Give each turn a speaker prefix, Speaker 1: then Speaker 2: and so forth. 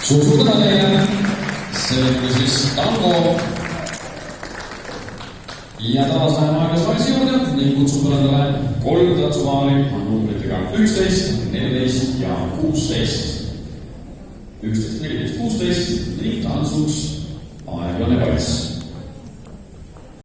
Speaker 1: Suur tänu teile, see oli siis tango. Ja taas läheme aegas valsi juurde ning kutsun põrandale 3 tantsupaari numbritega 11, 14 ja 16. 11, 14, 16 ning tantsuks aeglane valss.